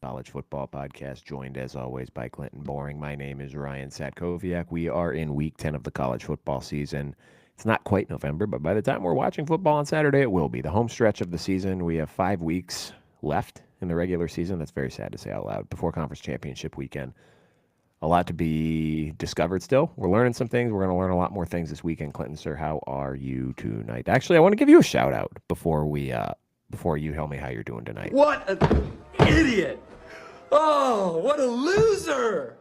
College Football Podcast, joined as always by Clinton Boring. My name is Ryan Satkoviak. We are in week 10 of the college football season. It's not quite November, but by the time we're watching football on Saturday, it will be the home stretch of the season. We have 5 weeks left in the regular season. That's very sad to say out loud. Before conference championship weekend. A lot to be discovered still. We're learning some things. We're going to learn a lot more things this weekend. Clinton, sir, how are you tonight? Actually, I want to give you a shout out before you tell me how you're doing tonight. What an idiot! Oh, what a loser!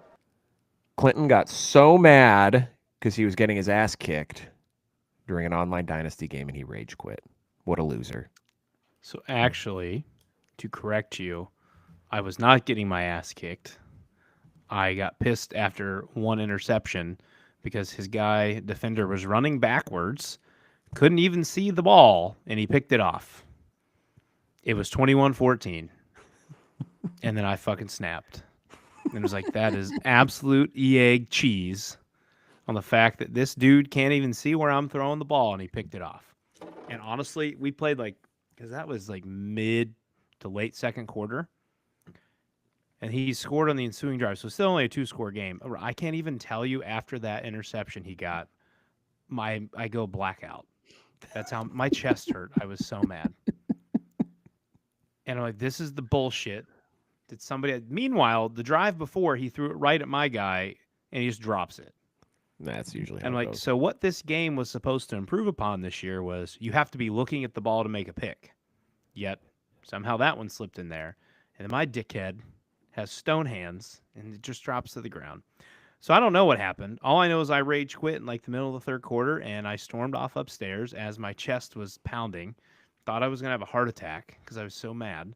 Clinton got so mad because he was getting his ass kicked during an online dynasty game and he rage quit. What a loser. So actually, to correct you, I was not getting my ass kicked. I got pissed after one interception because his defender was running backwards, couldn't even see the ball, and he picked it off. It was 21-14. And then I fucking snapped. And it was like, that is absolute EA cheese on the fact that this dude can't even see where I'm throwing the ball, and he picked it off. And honestly, we played because that was mid to late second quarter. And he scored on the ensuing drive. So still only a 2-score game. I can't even tell you after that interception he got, I go blackout. That's how my chest hurt. I was so mad. And I'm like, this is the bullshit. Meanwhile, the drive before, he threw it right at my guy, and he just drops it. That's usually how and it goes. So what this game was supposed to improve upon this year was you have to be looking at the ball to make a pick. Yet, somehow that one slipped in there. And then my dickhead has stone hands, and it just drops to the ground. So I don't know what happened. All I know is I rage quit in the middle of the third quarter, and I stormed off upstairs as my chest was pounding. Thought I was going to have a heart attack because I was so mad.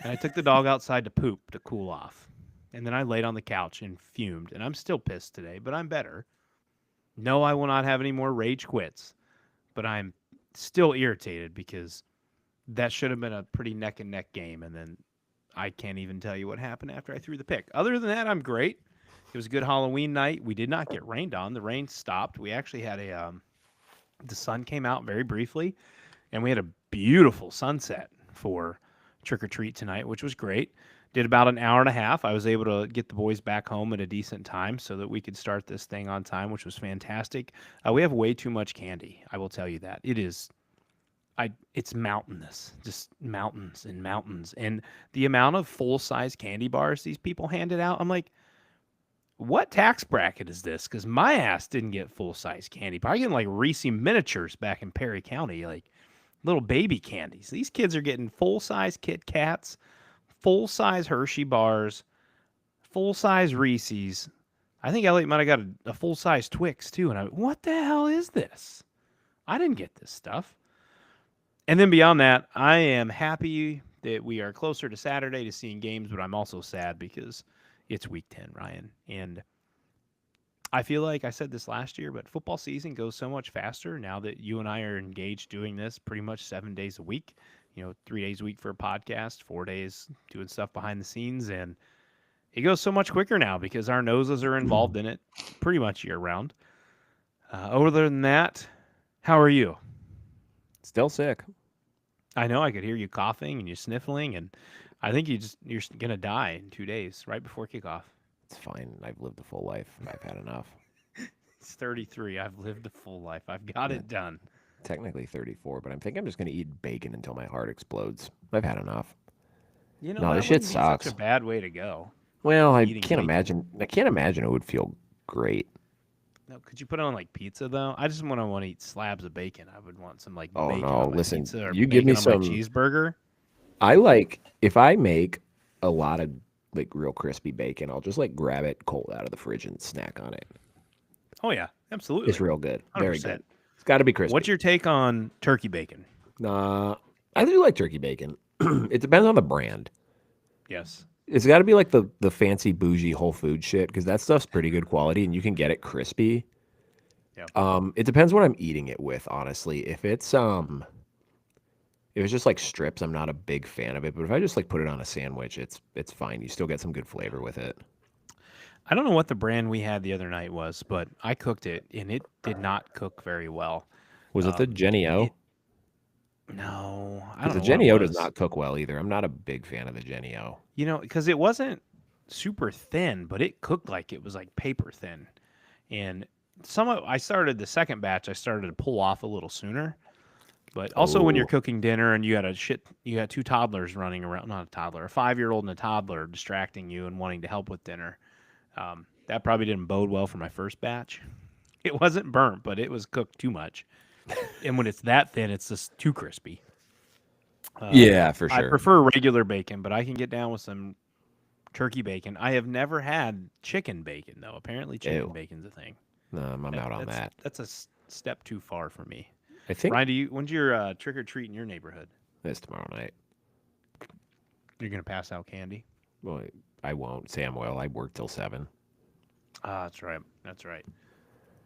And I took the dog outside to poop to cool off. And then I laid on the couch and fumed. And I'm still pissed today, but I'm better. No, I will not have any more rage quits. But I'm still irritated because that should have been a pretty neck-and-neck game. And then I can't even tell you what happened after I threw the pick. Other than that, I'm great. It was a good Halloween night. We did not get rained on. The rain stopped. We actually had the sun came out very briefly. And we had a beautiful sunset for trick-or-treat tonight, which was great. Did about an hour and a half. I was able to get the boys back home at a decent time so that we could start this thing on time, which was fantastic. We have way too much candy. I will tell you that. It's mountainous, just mountains and mountains. And the amount of full-size candy bars these people handed out, I'm like, what tax bracket is this? Because my ass didn't get full-size candy. But I get Reese miniatures back in Perry County, little baby candies. These kids are getting full-size Kit Kats, full-size Hershey bars, full-size Reese's. I think Elliot might have got a full-size Twix, too. And what the hell is this? I didn't get this stuff. And then beyond that, I am happy that we are closer to Saturday to seeing games, but I'm also sad because it's week 10, Ryan. And I feel like I said this last year, but football season goes so much faster now that you and I are engaged doing this pretty much 7 days a week. 3 days a week for a podcast, 4 days doing stuff behind the scenes. And it goes so much quicker now because our noses are involved in it pretty much year round. Other than that, how are you? Still sick. I know I could hear you coughing and you sniffling, and I think you're going to die in 2 days right before kickoff. It's fine. I've lived a full life. I've had enough. It's 33. I've lived a full life. I've got it done. Technically 34, but I think I'm just going to eat bacon until my heart explodes. I've had enough. No, this shit sucks. Such a bad way to go. Well, I can't imagine it would feel great. No, could you put it on pizza though? I just want to eat slabs of bacon. I would want some bacon no, listen, pizza or you give me some cheeseburger. If I make a lot of real crispy bacon, I'll just grab it cold out of the fridge and snack on it. Oh yeah, absolutely. It's real good. 100%. Very good. It's got to be crispy. What's your take on turkey bacon? I do like turkey bacon. It depends on the brand. Yes. It's got to be the fancy bougie Whole Foods shit because that stuff's pretty good quality and you can get it crispy. Yeah. It depends what I'm eating it with, honestly. If it's just strips, I'm not a big fan of it. But if I just put it on a sandwich, it's fine. You still get some good flavor with it. I don't know what the brand we had the other night was, but I cooked it and it did not cook very well. Was it the Jenny O? No, I Because don't the know what it Jenny O does was. not cook well either. I'm not a big fan of the Jenny O. Because it wasn't super thin, but it cooked like it was like paper thin. And I started the second batch, I started to pull off a little sooner. But also when you're Oh, cooking dinner and you got two toddlers running around, not a toddler, a 5-year-old and a toddler distracting you and wanting to help with dinner. That probably didn't bode well for my first batch. It wasn't burnt, but it was cooked too much. And when it's that thin, it's just too crispy. yeah, for I sure. prefer regular bacon, but I can get down with some turkey bacon. I have never had chicken bacon though. Apparently, chicken Ew. bacon's a thing. No, I'm out on that. That's a step too far for me. I think Ryan, when's your trick or treat in your neighborhood? it's tomorrow night. You're gonna pass out candy? Well, I won't. Sam will. I work till 7. Ah, that's right. That's right.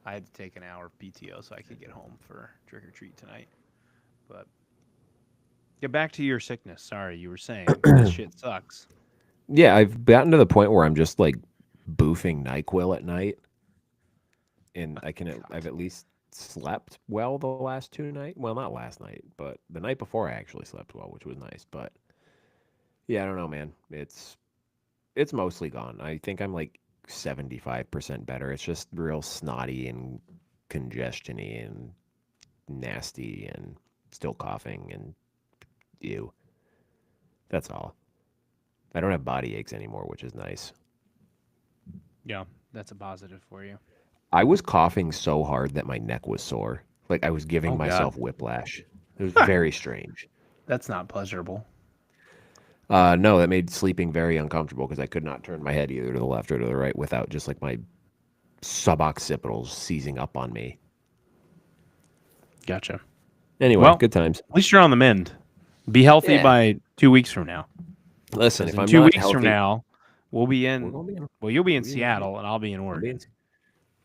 I had to take an hour of PTO so I could get home for trick or treat tonight. But get back to your sickness. Sorry, you were saying this shit sucks. Yeah, I've gotten to the point where I'm just like boofing NyQuil at night, and I've at least slept well the last 2 nights. Well, not last night, but the night before I actually slept well, which was nice. But yeah, I don't know, man. It's mostly gone. I think I'm like 75% better. It's just real snotty and congestiony and nasty and still coughing and ew. That's all. I don't have body aches anymore, which is nice. Yeah, that's a positive for you. I was coughing so hard that my neck was sore. Like I was giving Oh, God. myself whiplash. It was very strange. That's not pleasurable. No, that made sleeping very uncomfortable because I could not turn my head either to the left or to the right without just like my suboccipitals seizing up on me. Gotcha. Anyway, Well, good times. At least you're on the mend. Be healthy Yeah. by 2 weeks from now. Listen, 'Cause if in I'm 2 not weeks healthy, from now, we'll be we're in. gonna be in. Well, you'll be in we'll be in- Seattle, and I'll be in I'll be Oregon. in-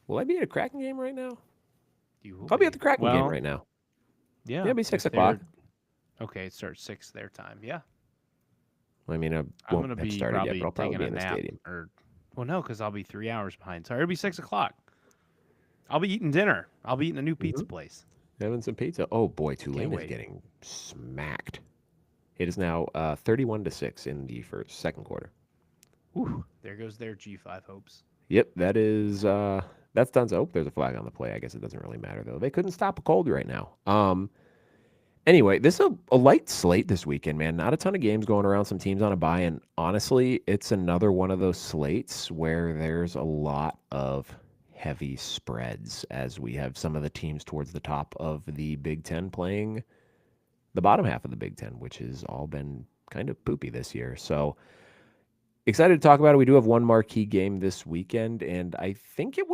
Will I be at a Kraken game right now? You will I'll be at the Kraken game Well, right now. Yeah, Yeah, it'll be if 6 o'clock. Okay, it starts 6 their time. Yeah, I mean, I I'm won't gonna have be started yet, probably but I'll probably taking be a in the nap. stadium. No, because I'll be 3 hours behind. Sorry, it'll be 6 o'clock. I'll be eating dinner. I'll be eating a new pizza place. Having some pizza. Oh boy, Can't Tulane is wait. getting smacked. It is now 31-6 in the second quarter. Whew, there goes their G5 hopes. Yep, that's done. Oh, there's a flag on the play. I guess it doesn't really matter though. They couldn't stop a cold right now. Anyway, this is a light slate this weekend, man. Not a ton of games going around. Some teams on a bye, and honestly, it's another one of those slates where there's a lot of heavy spreads as we have some of the teams towards the top of the Big Ten playing the bottom half of the Big Ten, which has all been kind of poopy this year. So excited to talk about it. We do have one marquee game this weekend, and I think it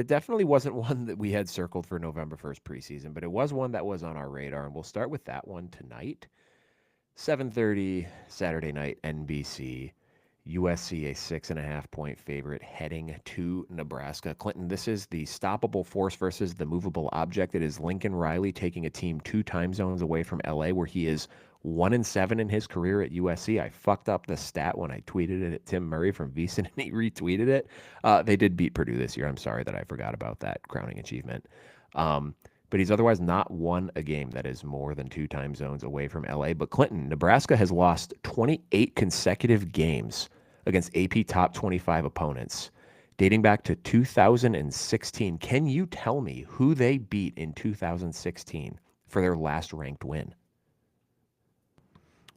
definitely wasn't one that we had circled for November 1st preseason, but it was one that was on our radar, and we'll start with that one tonight. 7:30 Saturday night, NBC. USC, a 6.5-point favorite, heading to Nebraska. Clinton, this is the stoppable force versus the movable object. It is Lincoln Riley taking a team 2 time zones away from LA, where he is 1-7 in his career at USC. I fucked up the stat when I tweeted it at Tim Murray from VSiN, and he retweeted it. They did beat Purdue this year. I'm sorry that I forgot about that crowning achievement. But he's otherwise not won a game that is more than 2 time zones away from LA. But Clinton, Nebraska has lost 28 consecutive games against AP top 25 opponents, dating back to 2016. Can you tell me who they beat in 2016 for their last ranked win?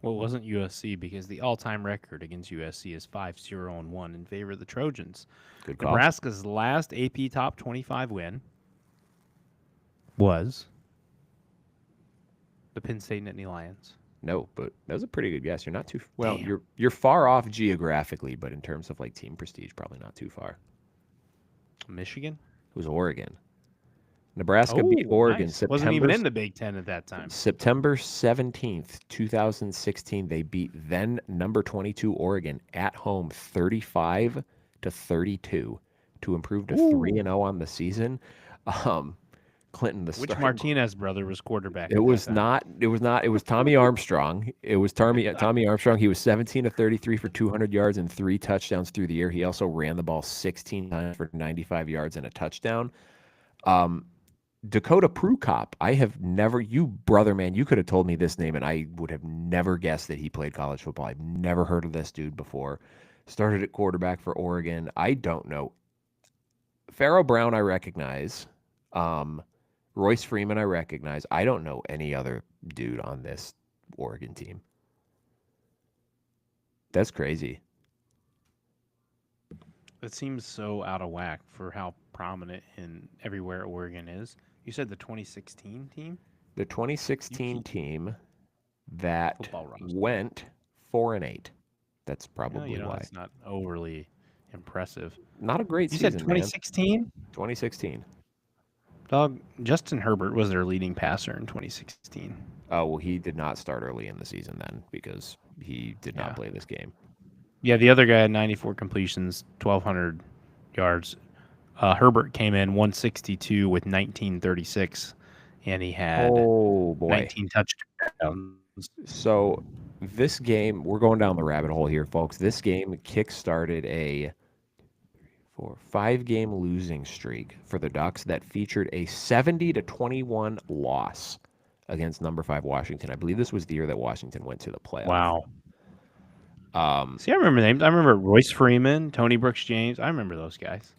Well, it wasn't USC because the all-time record against USC is 5-0-1 in favor of the Trojans. Good call. Nebraska's last AP top 25 win was the Penn State Nittany Lions. No, but that was a pretty good guess. You're not too well. Damn. You're far off geographically, but in terms of like team prestige, probably not too far. Michigan? It was Oregon. Nebraska beat Oregon. Nice. Wasn't even in the Big Ten at that time. September 17th, 2016. They beat then number 22 Oregon at home 35-32 to improve to 3-0 on the season. Clinton, Which Martinez brother was quarterback? It was not. It was Tommy Armstrong. It was Tommy Armstrong. He was 17-33 for 200 yards and 3 touchdowns through the year. He also ran the ball 16 times for 95 yards and a touchdown. Dakota Prukop. I have never, you brother man, you could have told me this name and I would have never guessed that he played college football. I've never heard of this dude before. Started at quarterback for Oregon. I don't know. Pharaoh Brown, I recognize. Royce Freeman, I recognize. I don't know any other dude on this Oregon team. That's crazy. It seems so out of whack for how prominent in everywhere Oregon is. You said the 2016 team? The 2016 team that Football roster. went 4-8. That's No, probably why. it's not overly impressive. Not a great You season, said 2016? man. 2016. Dog, Justin Herbert was their leading passer in 2016. Oh, well, he did not start early in the season then because he did not play this game. Yeah, the other guy had 94 completions, 1,200 yards. Herbert came in 162 with 1936, and he had 19 touchdowns. So this game, we're going down the rabbit hole here, folks. This game kick-started a 5-game losing streak for the Ducks that featured a 70-21 loss against number 5 Washington. I believe this was the year that Washington went to the playoff. Wow. See, I remember names. I remember Royce Freeman, Tony Brooks James. I remember those guys.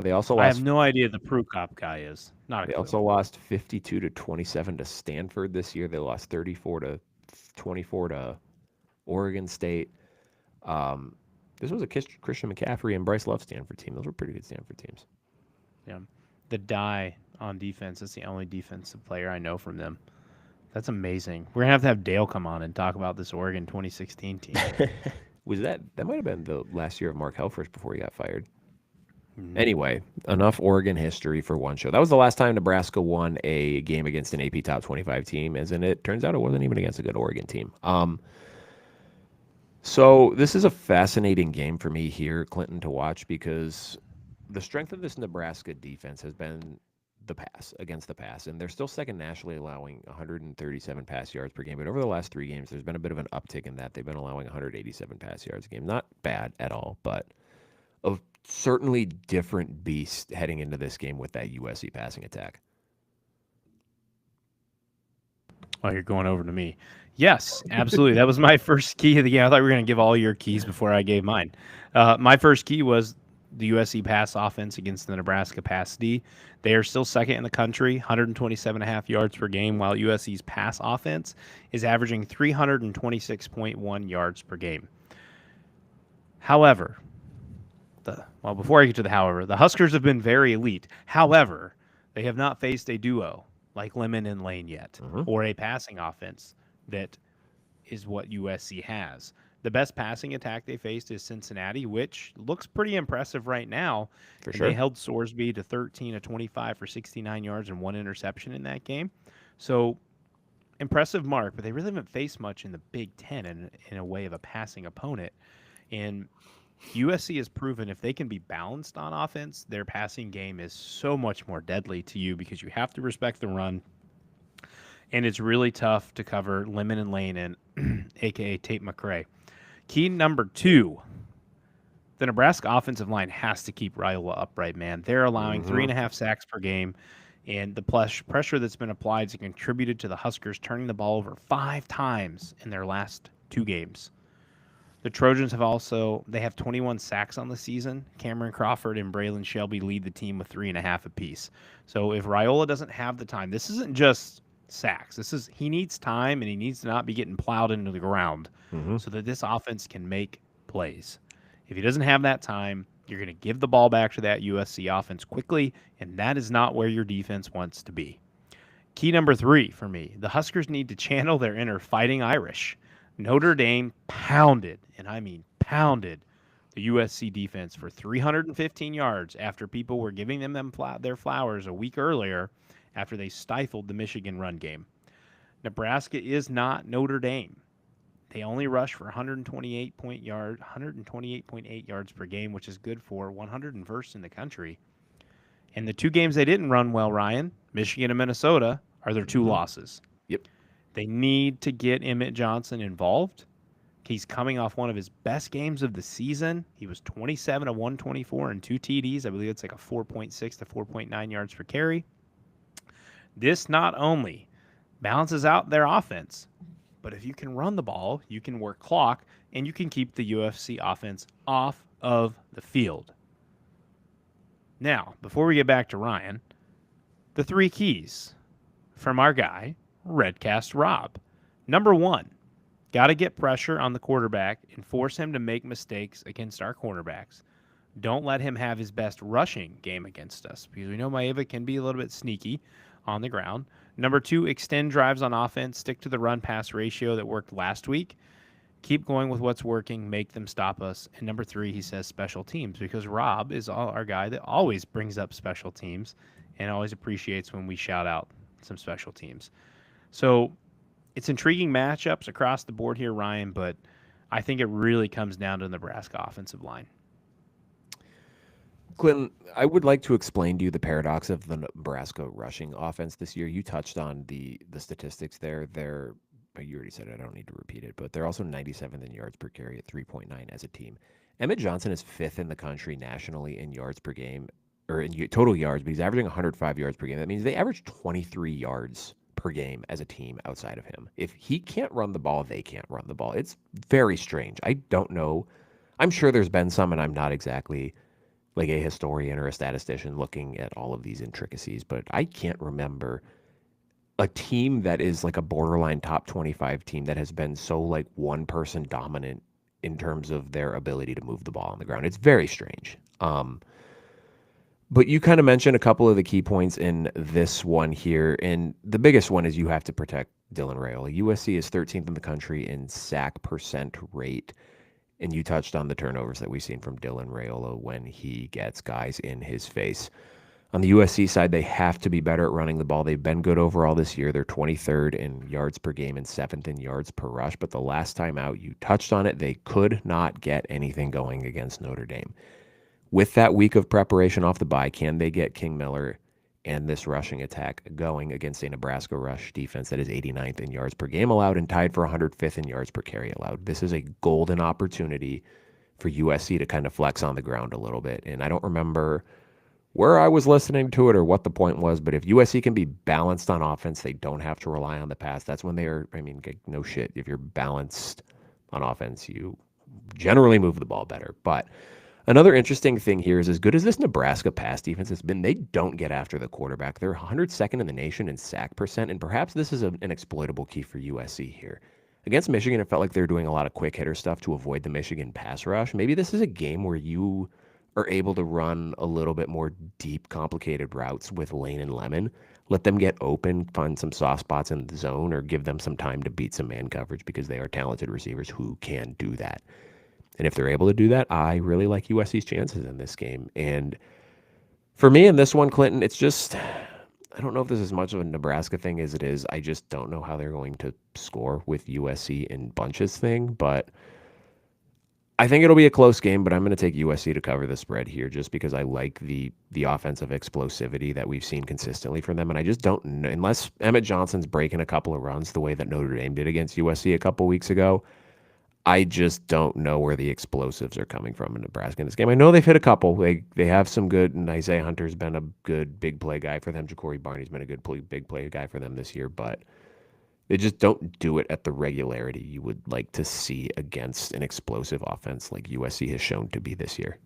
They also lost. I have no idea the Prukop guy is. Not a They clue. also lost 52-27 to Stanford this year. They lost 34-24 to Oregon State. This was a Christian McCaffrey and Bryce Love Stanford team. Those were pretty good Stanford teams. Yeah. The die on defense is the only defensive player I know from them. That's amazing. We're going to have Dale come on and talk about this Oregon 2016 team. That might have been the last year of Mark Helfrich before he got fired. Anyway, enough Oregon history for one show. That was the last time Nebraska won a game against an AP Top 25 team, as in it turns out it wasn't even against a good Oregon team. So this is a fascinating game for me here, Clinton, to watch because the strength of this Nebraska defense has been against the pass, and they're still second nationally, allowing 137 pass yards per game. But over the last 3 games, there's been a bit of an uptick in that. They've been allowing 187 pass yards a game. Not bad at all, but a certainly different beast heading into this game with that USC passing attack. Oh, you're going over to me. Yes, absolutely. That was my first key of the game. I thought we were going to give all your keys before I gave mine. My first key was the USC pass offense against the Nebraska pass D. They are still second in the country, 127.5 yards per game, while USC's pass offense is averaging 326.1 yards per game. However, before I get to the however, the Huskers have been very elite. However, they have not faced a duo like Lemon and Lane yet, or a passing offense that is what USC has. The best passing attack they faced is Cincinnati, which looks pretty impressive right now. For sure. They held Sorsby to 13 of 25 for 69 yards and 1 interception in that game. So, impressive mark, but they really haven't faced much in the Big Ten in a way of a passing opponent. And USC has proven if they can be balanced on offense, their passing game is so much more deadly to you because you have to respect the run. And it's really tough to cover Lemon and Lane and a.k.a. Tate McRae. Key number 2, the Nebraska offensive line has to keep Rhule upright, man. They're allowing 3.5 sacks per game, and the pressure that's been applied has contributed to the Huskers turning the ball over 5 times in their last 2 games. The Trojans they have 21 sacks on the season. Cameron Crawford and Braylon Shelby lead the team with 3.5 apiece. So if Rhule doesn't have the time, this isn't just sacks. He needs time, and he needs to not be getting plowed into the ground so that this offense can make plays. If he doesn't have that time, you're going to give the ball back to that USC offense quickly, and that is not where your defense wants to be. Key number 3 for me, the Huskers need to channel their inner Fighting Irish. Notre Dame pounded, and I mean pounded, the USC defense for 315 yards after people were giving them their flowers a week earlier after they stifled the Michigan run game. Nebraska is not Notre Dame. They only rush for 128.8 yards per game, which is good for 101st in the country. And the 2 games they didn't run well, Ryan, Michigan and Minnesota, are their 2 losses. Yep. They need to get Emmett Johnson involved. He's coming off one of his best games of the season. He was 27 of 124 and 2 TDs. I believe it's like a 4.6 to 4.9 yards per carry. This not only balances out their offense, but if you can run the ball, you can work clock, and you can keep the UFC offense off of the field. Now, before we get back to Ryan, the 3 keys from our guy, Redcast Rob. Number 1, got to get pressure on the quarterback and force him to make mistakes against our cornerbacks. Don't let him have his best rushing game against us because we know Maeva can be a little bit sneaky on the ground. Number 2, extend drives on offense. Stick to the run-pass ratio that worked last week. Keep going with what's working. Make them stop us. And number 3, he says special teams because Rob is our guy that always brings up special teams and always appreciates when we shout out some special teams. So it's intriguing matchups across the board here, Ryan, but I think it really comes down to the Nebraska offensive line. Clinton, I would like to explain to you the paradox of the Nebraska rushing offense this year. You touched on the statistics there. You already said it, I don't need to repeat it, but they're also 97th in yards per carry at 3.9 as a team. Emmett Johnson is 5th in the country nationally in yards per game, or in total yards, but he's averaging 105 yards per game. That means they average 23 yards per game as a team outside of him. If he can't run the ball, they can't run the ball. It's very strange. I don't know. I'm sure there's been some, and I'm not exactly like a historian or a statistician looking at all of these intricacies, but I can't remember a team that is like a borderline top 25 team that has been so like one person dominant in terms of their ability to move the ball on the ground. It's very strange. But you kind of mentioned a couple of the key points in this one here, and the biggest one is you have to protect Dylan Raiola. USC is 13th in the country in sack percent rate. And you touched on the turnovers that we've seen from Dylan Raiola when he gets guys in his face. On the USC side, they have to be better at running the ball. They've been good overall this year. They're 23rd in yards per game and 7th in yards per rush. But the last time out, you touched on it, they could not get anything going against Notre Dame. With that week of preparation off the bye, can they get King Miller and this rushing attack going against a Nebraska rush defense that is 89th in yards per game allowed and tied for 105th in yards per carry allowed? This is a golden opportunity for USC to kind of flex on the ground a little bit. And I don't remember where I was listening to it or what the point was, but if USC can be balanced on offense, they don't have to rely on the pass. That's when they are, I mean, no shit. If you're balanced on offense, you generally move the ball better. But another interesting thing here is as good as this Nebraska pass defense has been, they don't get after the quarterback. They're 102nd in the nation in sack percent, and perhaps this is an exploitable key for USC here. Against Michigan, it felt like they were doing a lot of quick hitter stuff to avoid the Michigan pass rush. Maybe this is a game where you are able to run a little bit more deep, complicated routes with Lane and Lemon. Let them get open, find some soft spots in the zone, or give them some time to beat some man coverage because they are talented receivers who can do that. And if they're able to do that, I really like USC's chances in this game. And for me in this one, Clinton, it's just, I don't know if this is as much of a Nebraska thing as it is. I just don't know how they're going to score with USC in bunches thing. But I think it'll be a close game, but I'm going to take USC to cover the spread here just because I like the offensive explosivity that we've seen consistently from them. And I just don't know, unless Emmett Johnson's breaking a couple of runs the way that Notre Dame did against USC a couple weeks ago, I just don't know where the explosives are coming from in Nebraska in this game. I know they've hit a couple. They have some good, and Isaiah Hunter's been a good big play guy for them. Ja'Cory Barney's been a good big play guy for them this year, but they just don't do it at the regularity you would like to see against an explosive offense like USC has shown to be this year.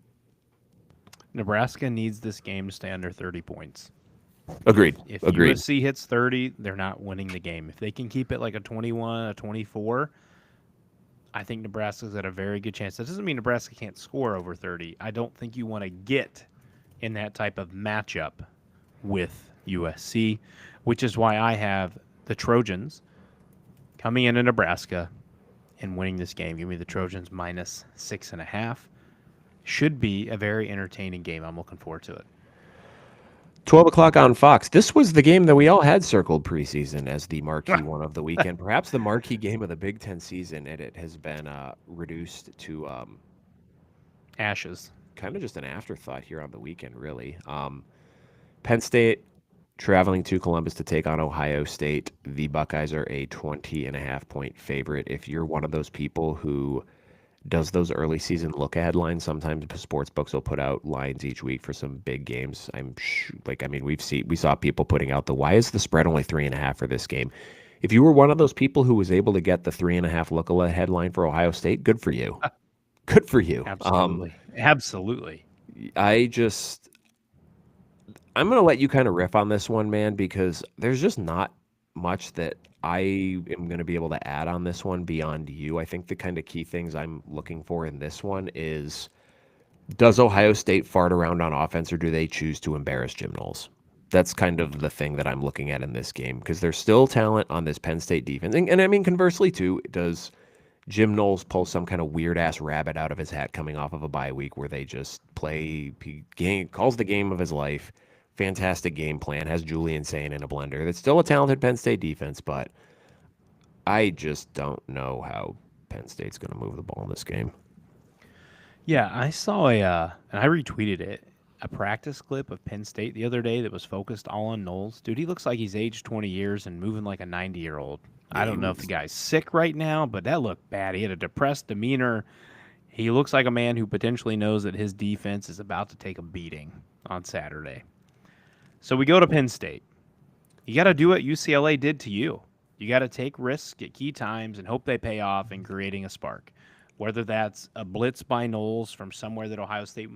Nebraska needs this game to stay under 30 points. Agreed. If Agreed. USC hits 30, they're not winning the game. If they can keep it like a 21, a 24, I think Nebraska's got a very good chance. That doesn't mean Nebraska can't score over 30. I don't think you want to get in that type of matchup with USC, which is why I have the Trojans coming into Nebraska and winning this game. Give me the Trojans minus 6.5. Should be a very entertaining game. I'm looking forward to it. 12 o'clock on Fox. This was the game that we all had circled preseason as the marquee one of the weekend, perhaps the marquee game of the Big Ten season, and it has been reduced to ashes. Kind of just an afterthought here on the weekend, really. Penn State traveling to Columbus to take on Ohio State. The Buckeyes are a 20.5 point favorite. If you're one of those people who does those early season look ahead lines. Sometimes sports books will put out lines each week for some big games. We saw people putting out why is the spread only 3.5 for this game? If you were one of those people who was able to get the 3.5 look ahead line for Ohio State, good for you. Good for you. Absolutely. I'm going to let you kind of riff on this one, man, because there's just not much that I am going to be able to add on this one beyond you. I think the kind of key things I'm looking for in this one is, does Ohio State fart around on offense, or do they choose to embarrass Jim Knowles? That's kind of the thing that I'm looking at in this game, because there's still talent on this Penn State defense. And I mean, conversely, too, does Jim Knowles pull some kind of weird-ass rabbit out of his hat coming off of a bye week where they just calls the game of his life, fantastic game plan, has Julian saying in a blender. That's still a talented Penn State defense, but I just don't know how Penn State's going to move the ball in this game. Yeah, I saw and I retweeted it, a practice clip of Penn State the other day that was focused all on Knowles. Dude, he looks like he's aged 20 years and moving like a 90-year-old. Yeah, I don't know if the guy's sick right now, but that looked bad. He had a depressed demeanor. He looks like a man who potentially knows that his defense is about to take a beating on Saturday. So we go to Penn State. You got to do what UCLA did to you. You got to take risks at key times and hope they pay off in creating a spark. Whether that's a blitz by Knowles from somewhere that Ohio State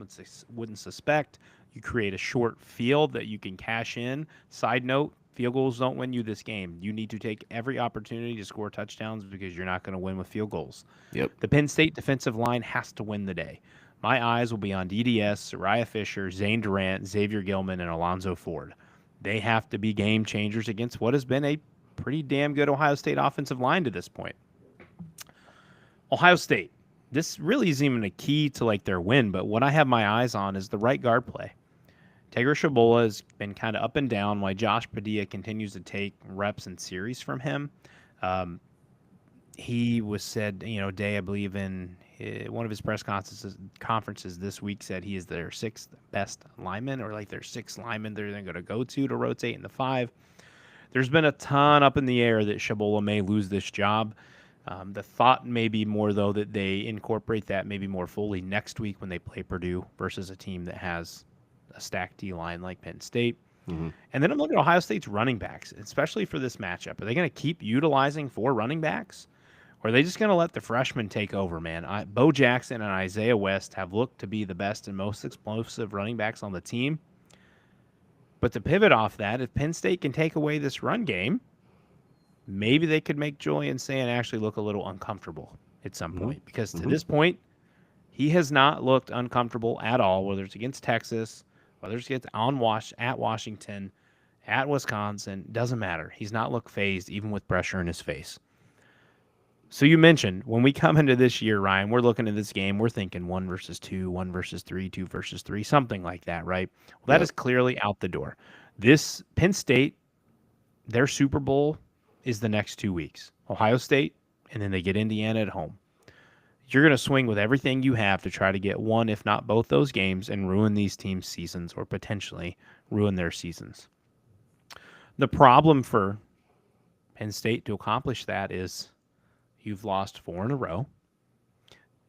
wouldn't suspect, you create a short field that you can cash in. Side note, field goals don't win you this game. You need to take every opportunity to score touchdowns because you're not going to win with field goals. Yep. The Penn State defensive line has to win the day. My eyes will be on DDS, Uriah Fisher, Zane Durant, Xavier Gilman, and Alonzo Ford. They have to be game changers against what has been a pretty damn good Ohio State offensive line to this point. Ohio State, this really isn't even a key to like their win, but what I have my eyes on is the right guard play. Tegra Shabola has been kind of up and down while Josh Padilla continues to take reps and series from him. He was said, Day, I believe in one of his press conferences this week said he is their sixth best lineman, or like their sixth lineman they're going to go to rotate in the five. There's been a ton up in the air that Shabola may lose this job. The thought may be more, though, that they incorporate that maybe more fully next week when they play Purdue versus a team that has a stacked D-line like Penn State. Mm-hmm. And then I'm looking at Ohio State's running backs, especially for this matchup. Are they going to keep utilizing 4 running backs? Or are they just going to let the freshmen take over, man? Bo Jackson and Isaiah West have looked to be the best and most explosive running backs on the team. But to pivot off that, if Penn State can take away this run game, maybe they could make Julian Sand actually look a little uncomfortable at some point. Because to this point, he has not looked uncomfortable at all, whether it's against Texas, whether it's at Washington, at Wisconsin. Doesn't matter. He's not looked phased, even with pressure in his face. So you mentioned, when we come into this year, Ryan, we're looking at this game, we're thinking 1 versus 2, 1 versus 3, 2 versus 3, something like that, right? Well, that is clearly out the door. This Penn State, their Super Bowl is the next 2 weeks. Ohio State, and then they get Indiana at home. You're going to swing with everything you have to try to get one, if not both those games, and ruin these teams' seasons, or potentially ruin their seasons. The problem for Penn State to accomplish that is you've lost 4 in a row.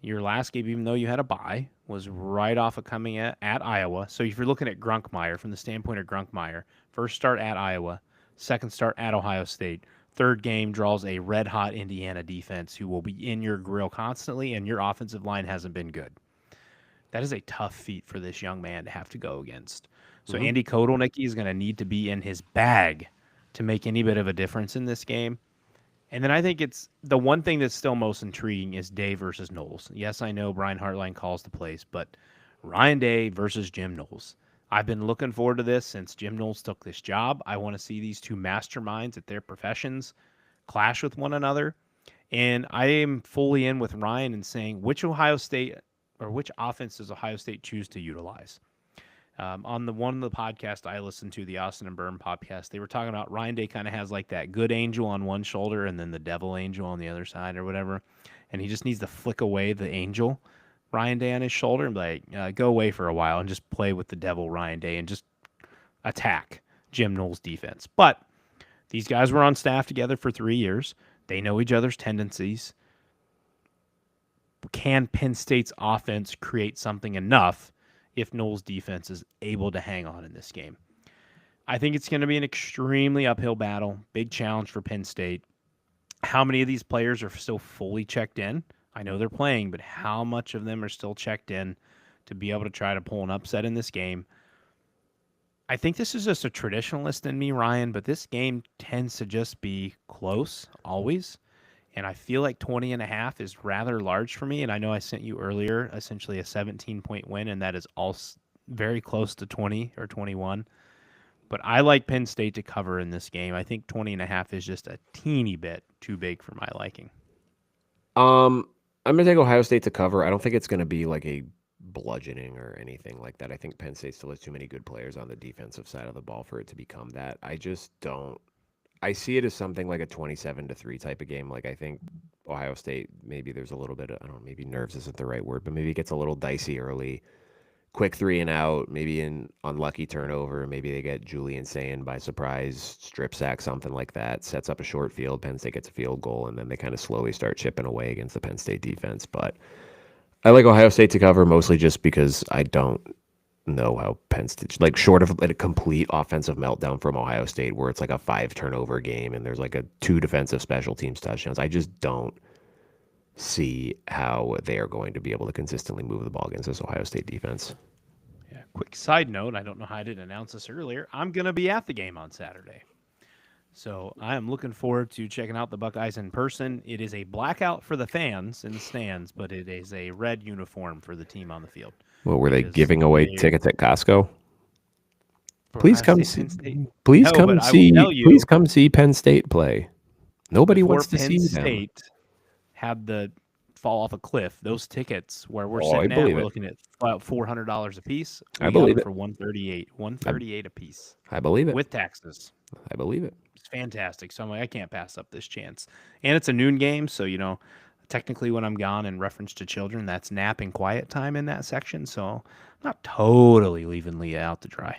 Your last game, even though you had a bye, was right off of coming at Iowa. So if you're looking at Grunkmeyer, from the standpoint of Grunkmeyer, first start at Iowa, second start at Ohio State, third game draws a red-hot Indiana defense who will be in your grill constantly, and your offensive line hasn't been good. That is a tough feat for this young man to have to go against. So Andy Kotelnicki is going to need to be in his bag to make any bit of a difference in this game. And then I think it's the one thing that's still most intriguing is Day versus Knowles. Yes, I know Brian Hartline calls the plays, but Ryan Day versus Jim Knowles. I've been looking forward to this since Jim Knowles took this job. I want to see these two masterminds at their professions clash with one another. And I am fully in with Ryan in saying which Ohio State or which offense does Ohio State choose to utilize. On the one of the podcasts I listened to, the Austin and Byrne podcast, they were talking about Ryan Day kind of has like that good angel on one shoulder and then the devil angel on the other side or whatever. And he just needs to flick away the angel Ryan Day on his shoulder and be like, go away for a while and just play with the devil Ryan Day and just attack Jim Knowles' defense. But these guys were on staff together for 3 years. They know each other's tendencies. can Penn State's offense create something enough if Noles' defense is able to hang on in this game? I think it's going to be an extremely uphill battle, big challenge for Penn State. How many of these players are still fully checked in? I know they're playing, but how much of them are still checked in to be able to try to pull an upset in this game? I think this is just a traditionalist in me, Ryan, but this game tends to just be close always. And I feel like 20.5 is rather large for me. And I know I sent you earlier essentially a 17-point win, and that is all very close to 20 or 21. But I like Penn State to cover in this game. I think 20.5 is just a teeny bit too big for my liking. I'm gonna take Ohio State to cover. I don't think it's gonna be like a bludgeoning or anything like that. I think Penn State still has too many good players on the defensive side of the ball for it to become that. I just don't. I see it as something like a 27-3 type of game. Like I think Ohio State, maybe there's a little bit of, I don't know, maybe nerves isn't the right word, but maybe it gets a little dicey early. Quick 3 and out, maybe an unlucky turnover. Maybe they get Julian Sayin by surprise, strip sack, something like that. Sets up a short field. Penn State gets a field goal, and then they kind of slowly start chipping away against the Penn State defense. But I like Ohio State to cover mostly just because I don't know how Penn State, like short of a complete offensive meltdown from Ohio State where it's like a 5 turnover game and there's like a 2 defensive special teams touchdowns. I just don't see how they are going to be able to consistently move the ball against this Ohio State defense. Yeah. Quick side note, I don't know how I didn't announce this earlier. I'm going to be at the game on Saturday. So I am looking forward to checking out the Buckeyes in person. It is a blackout for the fans in the stands, but it is a red uniform for the team on the field. Well, were they giving away tickets at Costco? For Please Ohio come State, see. Penn State. Please No, come but I will see. tell you, Please come see Penn State play. Nobody before wants to Penn see State them. had the fall off a cliff, those tickets where we're Oh, I sitting at, believe we're it. looking at about $400 a piece. I We got believe them it. for $138 a piece I believe it. with taxes. I believe it. It's fantastic. So I'm like, I can't pass up this chance. And it's a noon game, so technically when I'm gone in reference to children, that's nap and quiet time in that section. So I'm not totally leaving Leah out to dry.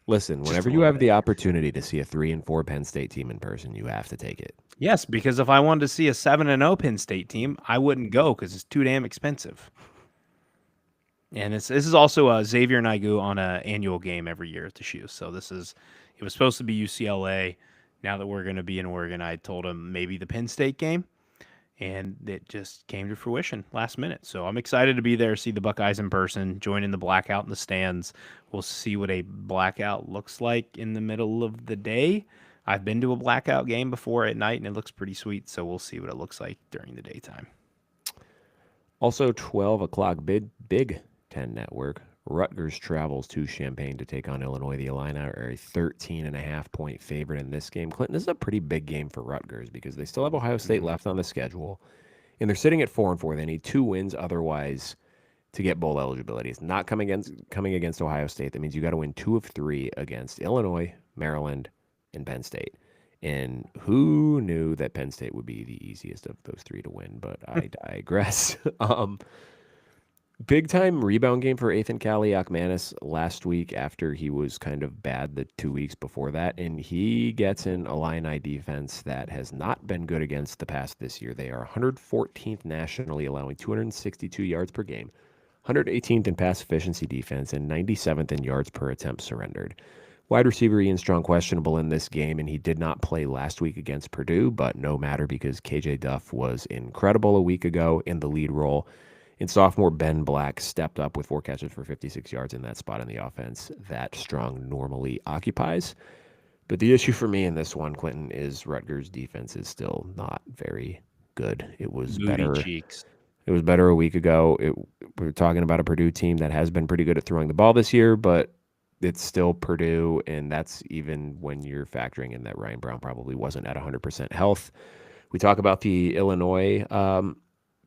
Listen, Just whenever a you little have bit. the opportunity to see a 3-4 Penn State team in person, you have to take it. Yes, because if I wanted to see a 7-0 Penn State team, I wouldn't go because it's too damn expensive. And this is also Xavier and I go on an annual game every year at the Shoe. So it was supposed to be UCLA. Now that we're going to be in Oregon, I told him maybe the Penn State game, and it just came to fruition last minute. So I'm excited to be there, see the Buckeyes in person, join in the blackout in the stands. We'll see what a blackout looks like in the middle of the day. I've been to a blackout game before at night, and it looks pretty sweet. So we'll see what it looks like during the daytime. Also, 12 o'clock Big Ten Network. Rutgers travels to Champaign to take on Illinois. The Illini are a 13.5-point favorite in this game. Clinton, this is a pretty big game for Rutgers because they still have Ohio State left on the schedule, and they're sitting at 4-4. They need 2 wins otherwise to get bowl eligibility. It's not coming against Ohio State. That means you got to win 2 of 3 against Illinois, Maryland, and Penn State. And who knew that Penn State would be the easiest of those 3 to win? But I digress. Big time rebound game for Ethan Kaliakmanis last week after he was kind of bad the 2 weeks before that. And he gets an Illini defense that has not been good against the pass this year. They are 114th nationally, allowing 262 yards per game, 118th in pass efficiency defense, and 97th in yards per attempt surrendered. Wide receiver Ian Strong questionable in this game, and he did not play last week against Purdue, but no matter because KJ Duff was incredible a week ago in the lead role. And sophomore Ben Black stepped up with 4 catches for 56 yards in that spot in the offense that Strong normally occupies. But the issue for me in this one, Clinton, is Rutgers' defense is still not very good. It was better. Cheeks. It was better a week ago. We're talking about a Purdue team that has been pretty good at throwing the ball this year, but it's still Purdue, and that's even when you're factoring in that Ryan Brown probably wasn't at 100% health. We talk about the Illinois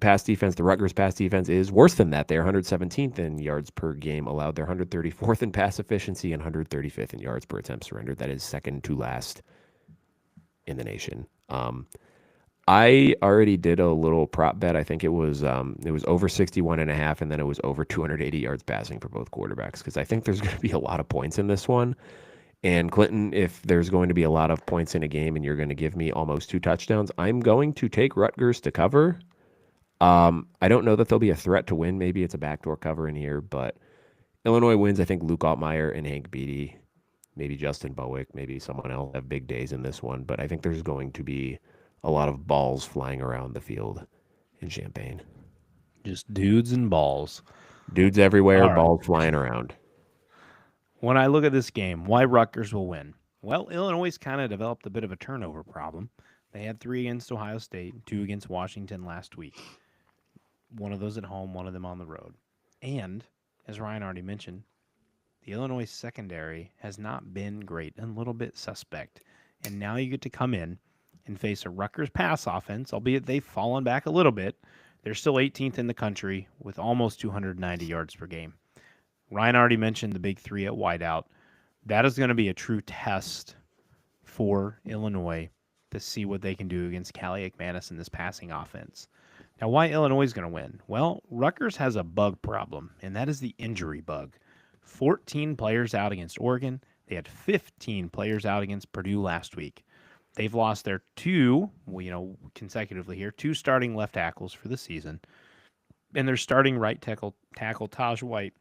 pass defense. The Rutgers pass defense is worse than that. They're 117th in yards per game allowed. They're 134th in pass efficiency and 135th in yards per attempt surrendered. That is second to last in the nation. I already did a little prop bet. I think it was over 61.5, and then it was over 280 yards passing for both quarterbacks because I think there's going to be a lot of points in this one. And Clinton, if there's going to be a lot of points in a game and you're going to give me almost 2 touchdowns, I'm going to take Rutgers to cover. I don't know that they'll be a threat to win. Maybe it's a backdoor cover in here, but Illinois wins. I think Luke Altmaier and Hank Beatty, maybe Justin Bowick, maybe someone else have big days in this one. But I think there's going to be a lot of balls flying around the field in Champaign. Just dudes and balls. Dudes everywhere, All right. balls flying around. When I look at this game, why Rutgers will win? Well, Illinois kind of developed a bit of a turnover problem. They had 3 against Ohio State, 2 against Washington last week. One of those at home, one of them on the road. And, as Ryan already mentioned, the Illinois secondary has not been great and a little bit suspect. And now you get to come in and face a Rutgers pass offense, albeit they've fallen back a little bit. They're still 18th in the country with almost 290 yards per game. Ryan already mentioned the big 3 at wideout. That is going to be a true test for Illinois to see what they can do against Callie McManus in this passing offense. Now, why Illinois is going to win? Well, Rutgers has a bug problem, and that is the injury bug. 14 players out against Oregon. They had 15 players out against Purdue last week. They've lost their 2, consecutively here, 2 starting left tackles for the season. And their starting right tackle Taj White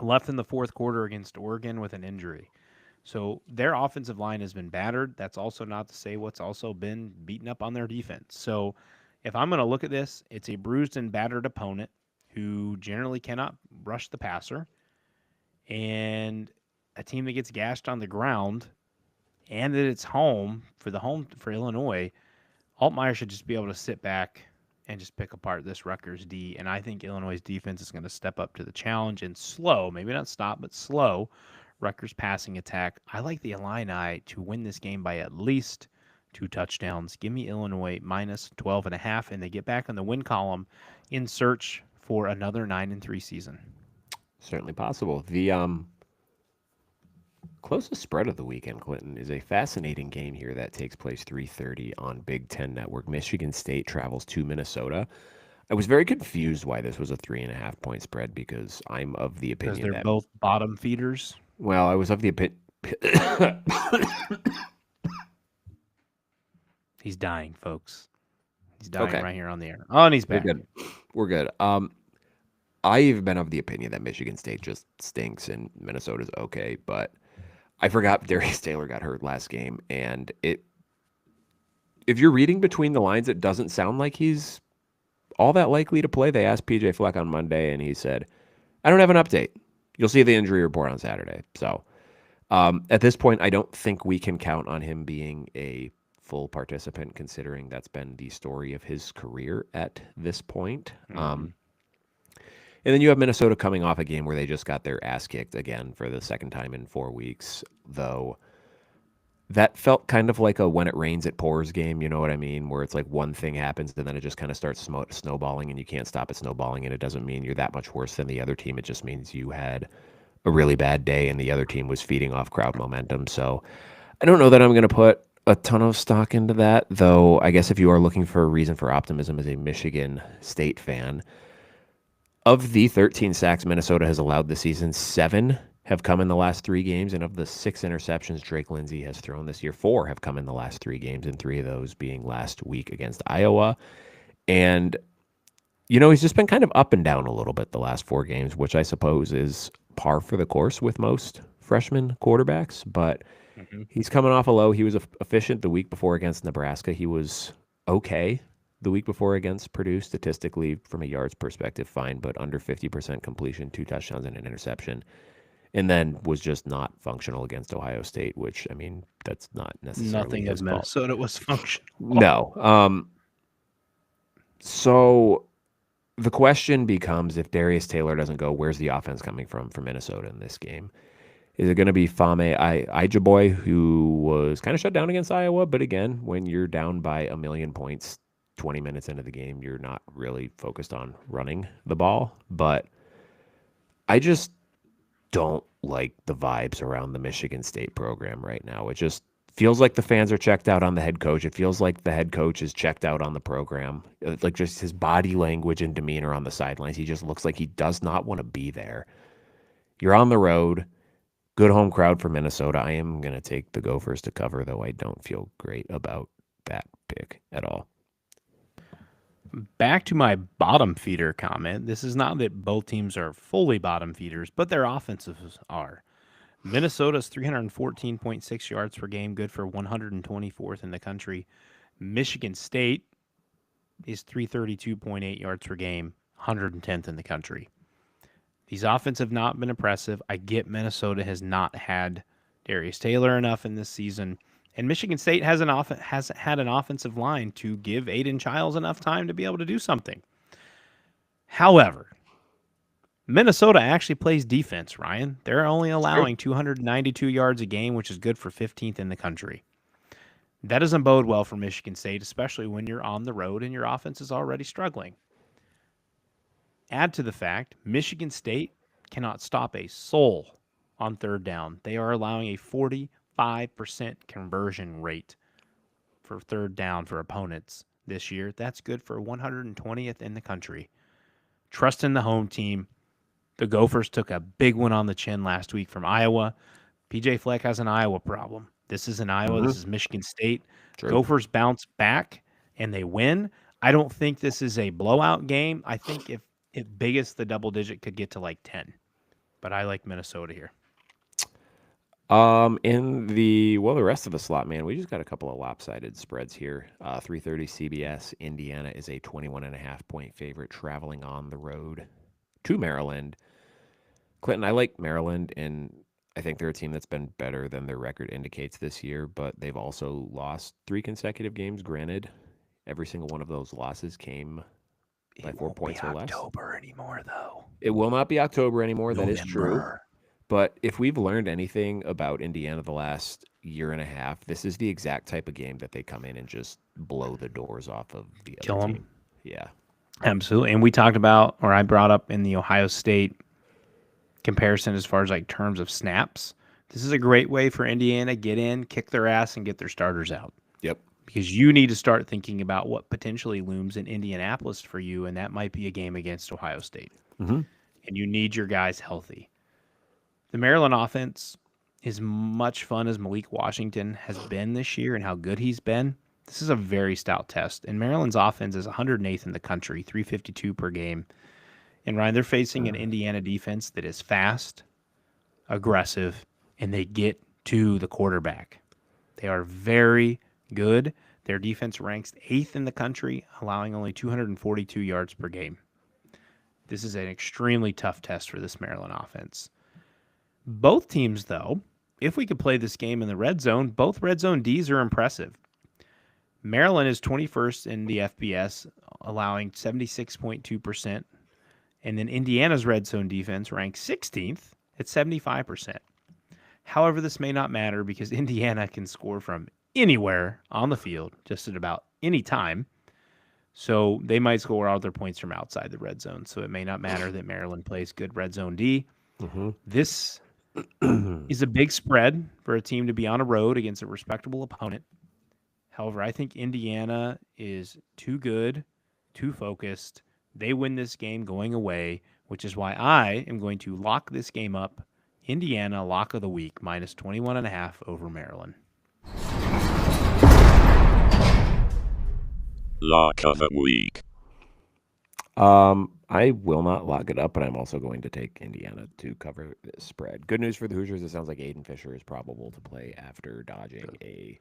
left in the fourth quarter against Oregon with an injury. So their offensive line has been battered. That's also not to say what's also been beaten up on their defense. So if I'm going to look at this, it's a bruised and battered opponent who generally cannot rush the passer, and a team that gets gashed on the ground, and that it's home for Illinois. Altmaier should just be able to sit back and just pick apart this Rutgers D. And I think Illinois' defense is going to step up to the challenge and slow, maybe not stop, but slow Rutgers' passing attack. I like the Illini to win this game by at least 2 touchdowns. Give me Illinois minus 12.5, and they get back on the win column in search for another 9-3 season. Certainly possible. The closest spread of the weekend, Clinton, is a fascinating game here that takes place 3:30 on Big Ten Network. Michigan State travels to Minnesota. I was very confused why this was a 3.5-point spread because I'm of the opinion Because they're that both bottom feeders. Well, I was of the opinion. He's dying, folks. He's dying Okay. right here on the air. Oh, and he's back. We're good. I've been of the opinion that Michigan State just stinks and Minnesota's okay, but I forgot Darius Taylor got hurt last game, and if you're reading between the lines, it doesn't sound like he's all that likely to play. They asked PJ Fleck on Monday, and he said, I don't have an update. You'll see the injury report on Saturday. So at this point, I don't think we can count on him being a full participant, considering that's been the story of his career at this point. And then you have Minnesota coming off a game where they just got their ass kicked again for the second time in 4 weeks, though that felt kind of like a when it rains it pours game, you know what I mean, where it's like one thing happens and then it just kind of starts snowballing and you can't stop it snowballing, and it doesn't mean you're that much worse than the other team. It just means you had a really bad day and the other team was feeding off crowd momentum. So I don't know that I'm going to put a ton of stock into that, though I guess if you are looking for a reason for optimism as a Michigan State fan, of the 13 sacks Minnesota has allowed this season, 7 have come in the last 3 games, and of the 6 interceptions Drake Lindsey has thrown this year, 4 have come in the last 3 games, and 3 of those being last week against Iowa. And, he's just been kind of up and down a little bit the last 4 games, which I suppose is par for the course with most freshman quarterbacks, but he's coming off a low. He was efficient the week before against Nebraska. He was okay the week before against Purdue, statistically, from a yards perspective, fine, but under 50% completion, 2 touchdowns and an interception. And then was just not functional against Ohio State, which, I mean, that's not necessarily Nothing his of fault. Minnesota was functional. No. So the question becomes, if Darius Taylor doesn't go, where's the offense coming from for Minnesota in this game? Is it going to be Fame Ijaboy, who was kind of shut down against Iowa? But again, when you're down by 1 million points 20 minutes into the game, you're not really focused on running the ball. But I just don't like the vibes around the Michigan State program right now. It just feels like the fans are checked out on the head coach. It feels like the head coach is checked out on the program. Like just his body language and demeanor on the sidelines. He just looks like he does not want to be there. You're on the road. Good home crowd for Minnesota. I am going to take the Gophers to cover, though I don't feel great about that pick at all. Back to my bottom feeder comment. This is not that both teams are fully bottom feeders, but their offensives are. Minnesota's 314.6 yards per game, good for 124th in the country. Michigan State is 332.8 yards per game, 110th in the country. These offenses have not been impressive. I get Minnesota has not had Darius Taylor enough in this season. And Michigan State has had an offensive line to give Aiden Childs enough time to be able to do something. However, Minnesota actually plays defense, Ryan. They're only allowing 292 yards a game, which is good for 15th in the country. That doesn't bode well for Michigan State, especially when you're on the road and your offense is already struggling. Add to the fact, Michigan State cannot stop a soul on third down. They are allowing a 45% conversion rate for third down for opponents this year. That's good for 120th in the country. Trust in the home team. The Gophers took a big one on the chin last week from Iowa. PJ Fleck has an Iowa problem. This is in Iowa. This is Michigan State. True. Gophers bounce back and they win. I don't think this is a blowout game. I think if biggest, the double digit could get to like 10. But I like Minnesota here. In the rest of the slot, man, we just got a couple of lopsided spreads here. 3:30 CBS. Indiana is a 21.5-point favorite traveling on the road to Maryland. Clinton, I like Maryland, and I think they're a team that's been better than their record indicates this year, but they've also lost 3 consecutive games. Granted, every single one of those losses came by 4 points or less. October anymore, though. It will not be October anymore. November. That is true. But if we've learned anything about Indiana the last year and a half, this is the exact type of game that they come in and just blow the doors off of the other team. Yeah. Absolutely. And we talked about, or I brought up in the Ohio State comparison as far as like terms of snaps. This is a great way for Indiana to get in, kick their ass, and get their starters out. Yep. Because you need to start thinking about what potentially looms in Indianapolis for you, and that might be a game against Ohio State. Mm-hmm. And you need your guys healthy. The Maryland offense is much fun as Malik Washington has been this year and how good he's been. This is a very stout test. And Maryland's offense is 108th in the country, 352 per game. And Ryan, they're facing an Indiana defense that is fast, aggressive, and they get to the quarterback. They are very good. Their defense ranks 8th in the country, allowing only 242 yards per game. This is an extremely tough test for this Maryland offense. Both teams, though, if we could play this game in the red zone, both red zone Ds are impressive. Maryland is 21st in the FBS, allowing 76.2%. And then Indiana's red zone defense ranks 16th at 75%. However, this may not matter because Indiana can score from anywhere on the field, just at about any time. So they might score all their points from outside the red zone. So it may not matter that Maryland plays good red zone D. Mm-hmm. This is a big spread for a team to be on a road against a respectable opponent. However, I think Indiana is too good, too focused. They win this game going away, which is why I am going to lock this game up. Indiana, lock of the week, minus 21.5 over Maryland. Lock of the week. I will not lock it up, but I'm also going to take Indiana to cover this spread. Good news for the Hoosiers. It sounds like Aiden Fisher is probable to play after dodging a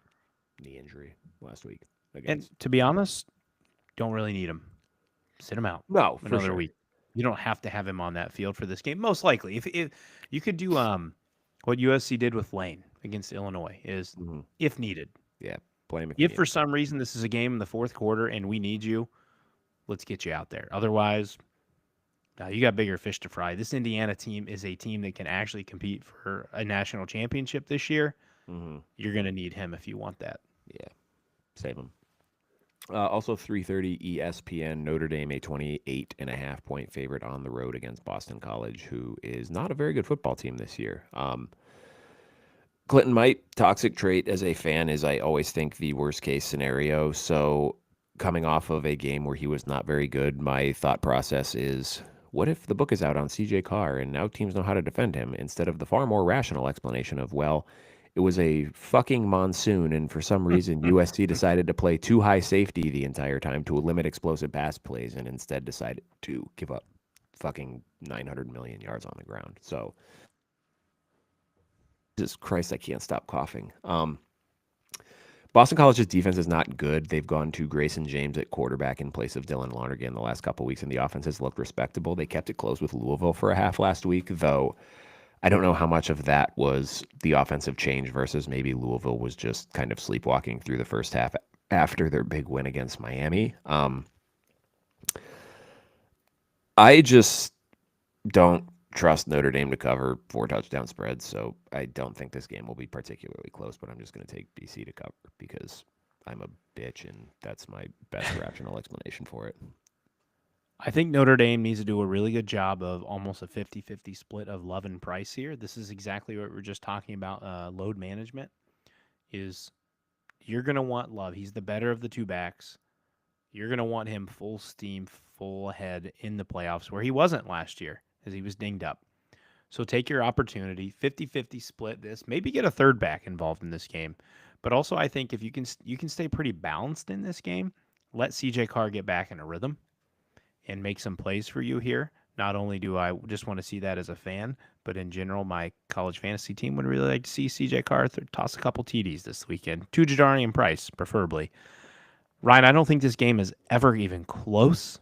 knee injury last week. And to be honest, don't really need him. Sit him out. No, for another sure. week. You don't have to have him on that field for this game. Most likely, if you could do what USC did with Lane against Illinois is if needed. Yeah, play him if for some reason this is a game in the fourth quarter and we need you, let's get you out there. Otherwise, you got bigger fish to fry. This Indiana team is a team that can actually compete for a national championship this year. You're going to need him if you want that. Yeah, save him. Also, 3:30 ESPN, Notre Dame, a 28.5-point favorite on the road against Boston College, who is not a very good football team this year. Clinton, my toxic trait as a fan is I always think the worst-case scenario. So coming off of a game where he was not very good, my thought process is, what if the book is out on C.J. Carr and now teams know how to defend him, instead of the far more rational explanation of, well, It was a fucking monsoon, and for some reason, USC decided to play too high safety the entire time to limit explosive pass plays, and instead decided to give up fucking 900 million yards on the ground. So, Jesus Christ, I can't stop coughing. Boston College's defense is not good. They've gone to Grayson James at quarterback in place of Dylan Lonergan the last couple weeks, and the offense has looked respectable. They kept it close with Louisville for a half last week, though I don't know how much of that was the offensive change versus maybe Louisville was just kind of sleepwalking through the first half after their big win against Miami. I just don't trust Notre Dame to cover 4 touchdown spreads, so I don't think this game will be particularly close, but I'm just going to take BC to cover because I'm a bitch, and that's my best rational explanation for it. I think Notre Dame needs to do a really good job of almost a 50-50 split of Love and Price here. This is exactly what we are just talking about. Load management is you're going to want Love. He's the better of the two backs. You're going to want him full steam, full ahead in the playoffs where he wasn't last year as he was dinged up. So take your opportunity, 50-50 split this, maybe get a third back involved in this game. But also I think if you can stay pretty balanced in this game, let CJ Carr get back in a rhythm and make some plays for you here. Not only do I just want to see that as a fan, but in general, my college fantasy team would really like to see CJ Carr toss a couple TDs this weekend. To Jadarian Price, preferably. Ryan, I don't think this game is ever even close.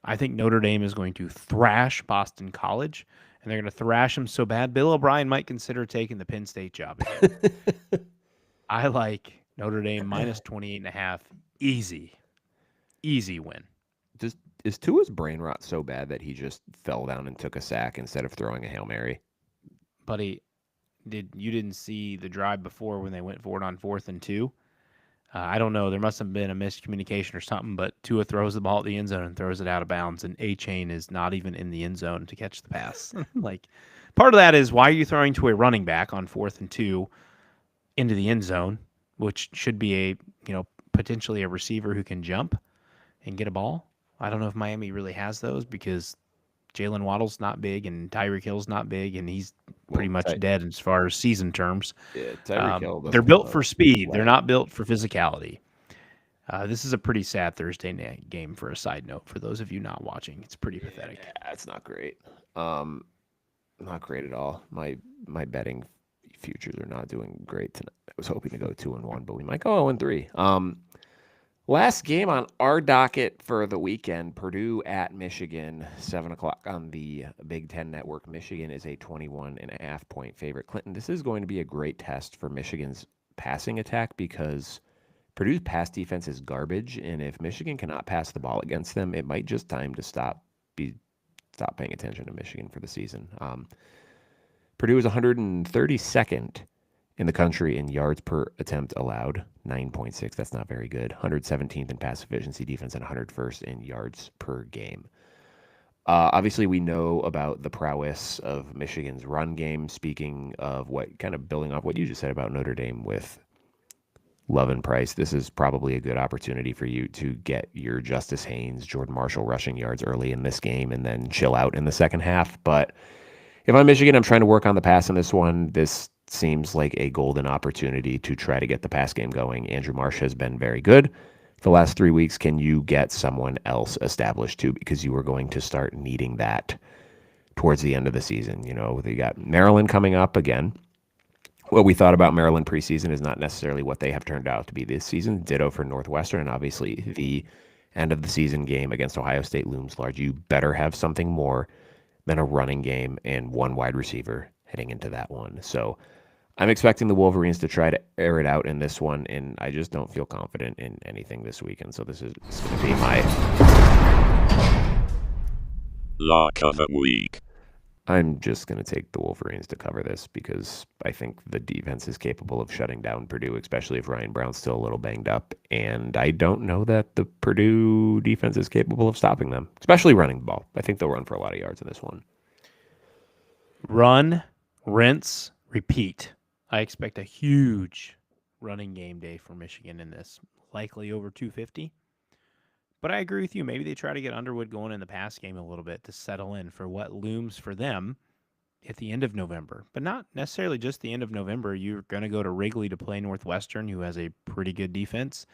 I think Notre Dame is going to thrash Boston College, and they're going to thrash them so bad, Bill O'Brien might consider taking the Penn State job again. I like Notre Dame minus 28.5. Easy win. Is Tua's brain rot so bad that he just fell down and took a sack instead of throwing a Hail Mary? Buddy, you didn't see the drive before when they went for it on 4th and 2? I don't know. There must have been a miscommunication or something, but Tua throws the ball at the end zone and throws it out of bounds, and A-Chain is not even in the end zone to catch the pass. Like, part of that is why are you throwing to a running back on 4th and 2 into the end zone, which should be potentially a receiver who can jump and get a ball? I don't know if Miami really has those because Jalen Waddle's not big and Tyreek Hill's not big, and he's pretty much dead as far as season terms. Yeah, Tyreek Hill. They're built for speed. They're not built for physicality. This is a pretty sad Thursday night game for a side note for those of you not watching. It's pretty pathetic. Yeah, it's not great. Not great at all. My betting futures are not doing great tonight. I was hoping to go 2-1, but we might go 0-3. Last game on our docket for the weekend, Purdue at Michigan, 7 o'clock on the Big Ten Network. Michigan is a 21.5-point favorite. Clinton, this is going to be a great test for Michigan's passing attack because Purdue's pass defense is garbage, and if Michigan cannot pass the ball against them, it might just time to stop paying attention to Michigan for the season. Purdue is 132nd in the country in yards per attempt allowed, 9.6. That's not very good. 117th in pass efficiency defense and 101st in yards per game. Obviously, we know about the prowess of Michigan's run game. Speaking of what, kind of building off what you just said about Notre Dame with Love and Price, this is probably a good opportunity for you to get your Justice Haynes, Jordan Marshall rushing yards early in this game and then chill out in the second half. But if I'm Michigan, I'm trying to work on the pass in this one. This seems like a golden opportunity to try to get the pass game going. Andrew Marsh has been very good the last 3 weeks. Can you get someone else established too? Because you are going to start needing that towards the end of the season. You know, they got Maryland coming up again. What we thought about Maryland preseason is not necessarily what they have turned out to be this season. Ditto for Northwestern, and obviously the end of the season game against Ohio State looms large. You better have something more than a running game and one wide receiver heading into that one. So I'm expecting the Wolverines to try to air it out in this one, and I just don't feel confident in anything this weekend. So this is going to be my lock of the week. I'm just going to take the Wolverines to cover this because I think the defense is capable of shutting down Purdue, especially if Ryan Brown's still a little banged up. And I don't know that the Purdue defense is capable of stopping them, especially running the ball. I think they'll run for a lot of yards in this one. Run, rinse, repeat. I expect a huge running game day for Michigan in this, likely over 250. But I agree with you. Maybe they try to get Underwood going in the pass game a little bit to settle in for what looms for them at the end of November, but not necessarily just the end of November. You're going to go to Wrigley to play Northwestern, who has a pretty good defense,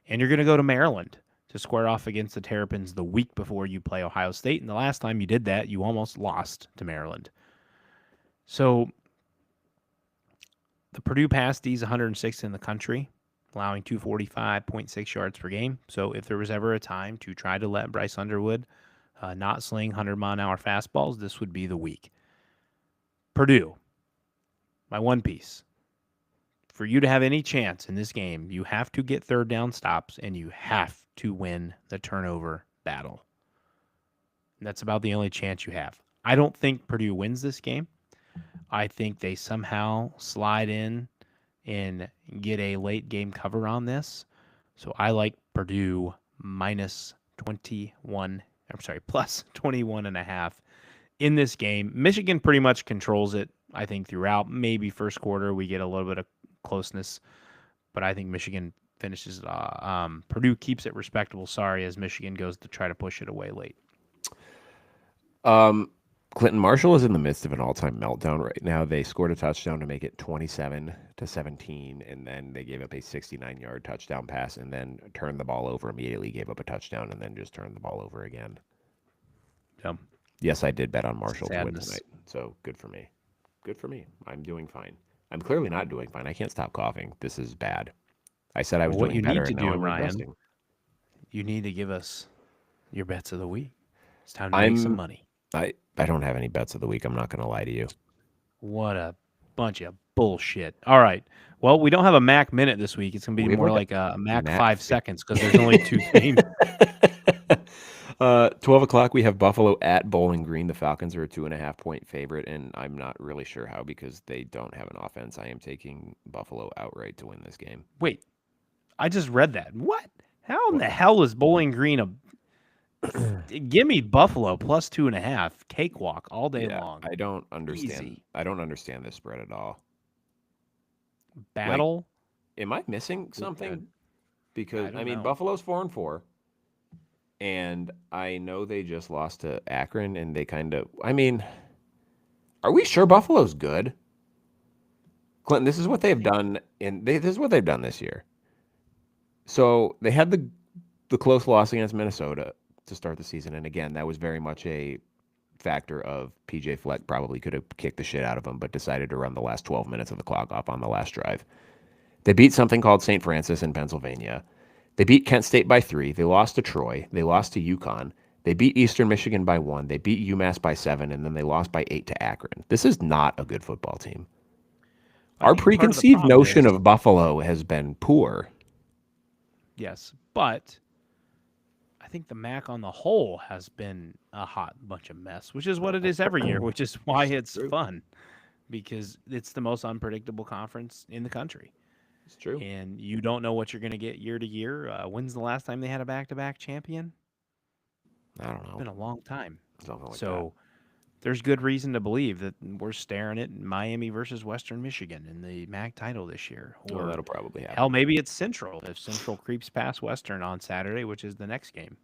and you're going to go to Maryland to square off against the Terrapins the week before you play Ohio State. And the last time you did that, you almost lost to Maryland. So the Purdue pass D is 106th in the country, allowing 245.6 yards per game. So if there was ever a time to try to let Bryce Underwood not sling 100-mile-an-hour fastballs, this would be the week. Purdue, my one piece. For you to have any chance in this game, you have to get third down stops and you have to win the turnover battle. And that's about the only chance you have. I don't think Purdue wins this game. I think they somehow slide in and get a late game cover on this. So I like Purdue plus 21.5 in this game. Michigan pretty much controls it, I think, throughout. Maybe first quarter we get a little bit of closeness, but I think Michigan finishes it. Purdue keeps it respectable, as Michigan goes to try to push it away late. Clinton Marshall is in the midst of an all-time meltdown right now. They scored a touchdown to make it 27-17, and then they gave up a 69-yard touchdown pass and then turned the ball over immediately, gave up a touchdown, and then just turned the ball over again. Yeah. Yes, I did bet on Marshall to win Sadness. tonight, so good for me. Good for me. I'm doing fine. I'm clearly not doing fine. I can't stop coughing. This is bad. I said I was What doing you better, need to and now do, I'm Ryan, resting. you need to give us your bets of the week. It's time to make some money. I don't have any bets of the week. I'm not going to lie to you. What a bunch of bullshit. All right. Well, we don't have a Mac minute this week. It's going to be We have more like like a Mac Mac 5 seconds because there's only 2 games. 12 o'clock, we have Buffalo at Bowling Green. The Falcons are a 2.5-point favorite, and I'm not really sure how because they don't have an offense. I am taking Buffalo outright to win this game. Wait, I just read that. What? How in the hell is Bowling Green a... Give me Buffalo plus 2.5. Cakewalk all day long. I don't understand. Easy. I don't understand this spread at all. Battle? Am I missing something? Because, I don't know. Buffalo's 4-4. And I know they just lost to Akron, and they are we sure Buffalo's good? Clinton, this is what they've done, this is what they've done this year. So they had the close loss against Minnesota to start the season, and again, that was very much a factor of PJ Fleck probably could have kicked the shit out of them, but decided to run the last 12 minutes of the clock off on the last drive. They beat something called St. Francis in Pennsylvania. They beat Kent State by 3. They lost to Troy. They lost to UConn. They beat Eastern Michigan by 1. They beat UMass by 7, and then they lost by 8 to Akron. This is not a good football team. Our preconceived notion of Buffalo has been poor. Yes, but I think the MAC on the whole has been a hot bunch of mess, which is what it is every year, which is why it's fun, because it's the most unpredictable conference in the country. It's true. And you don't know what you're going to get year to year. When's the last time they had a back-to-back champion? I don't know. It's been a long time. Something like so there's good reason to believe that we're staring at Miami versus Western Michigan in the MAC title this year. Or that'll probably happen. Hell, maybe it's Central if Central creeps past Western on Saturday, which is the next game.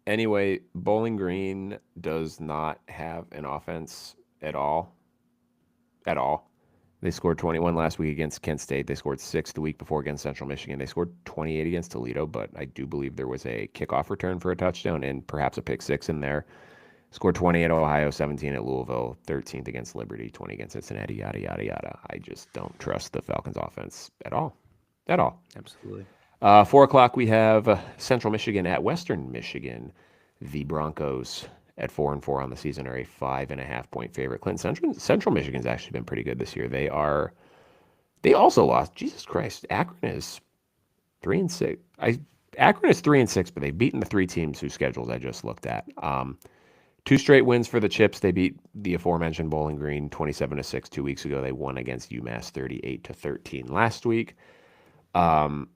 Anyway, Bowling Green does not have an offense at all. At all. They scored 21 last week against Kent State. They scored 6 the week before against Central Michigan. They scored 28 against Toledo, but I do believe there was a kickoff return for a touchdown and perhaps a pick 6 in there. Scored 20 at Ohio, 17 at Louisville, 13th against Liberty, 20 against Cincinnati, yada, yada, yada. I just don't trust the Falcons offense at all. At all. Absolutely. 4 o'clock, we have Central Michigan at Western Michigan. The Broncos at 4-4 on the season are a 5.5-point favorite. Clinton, Central Michigan's actually been pretty good this year. They also lost. Jesus Christ, Akron is 3-6. Akron is 3-6, but they've beaten the 3 teams whose schedules I just looked at. 2 straight wins for the Chips. They beat the aforementioned Bowling Green 27-6 2 weeks ago. They won against UMass 38-13 last week. But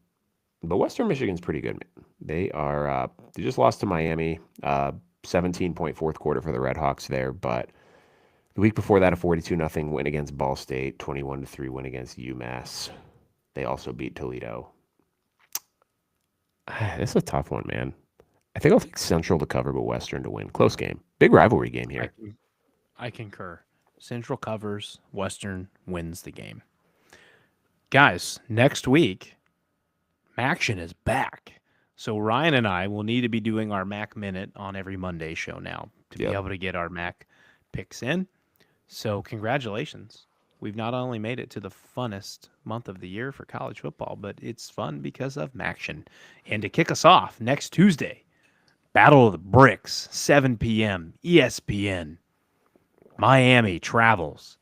Western Michigan's pretty good. They just lost to Miami. 17-point fourth quarter for the Red Hawks there, but the week before that, a 42-0 win against Ball State, 21-3 win against UMass. They also beat Toledo. This is a tough one, man. I think I'll take Central to cover, but Western to win. Close game. Big rivalry game here. I concur. Central covers, Western wins the game. Guys, next week, Maction is back. So Ryan and I will need to be doing our Mac Minute on every Monday show now to be able to get our Mac picks in. So congratulations. We've not only made it to the funnest month of the year for college football, but it's fun because of Maction. And to kick us off, next Tuesday, Battle of the Bricks, 7 p.m., ESPN. Miami travels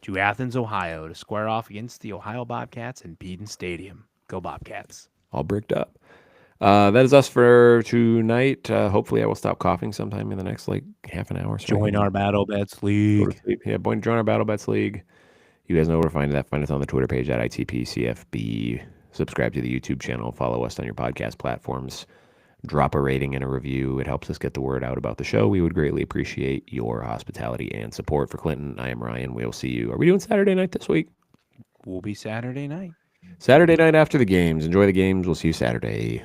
to Athens, Ohio to square off against the Ohio Bobcats in Peden Stadium. Go Bobcats. All bricked up. That is us for tonight. Hopefully I will stop coughing sometime in the next half an hour. So Join our Battle Bets League. Yeah, join our Battle Bets League. You guys know where to find that. Find us on the Twitter page at ITPCFB. Subscribe to the YouTube channel. Follow us on your podcast platforms. Drop a rating and a review. It helps us get the word out about the show. We would greatly appreciate your hospitality and support. For Clinton, I am Ryan. We'll see you. Are we doing Saturday night this week? We'll be Saturday night. Saturday night after the games. Enjoy the games. We'll see you Saturday.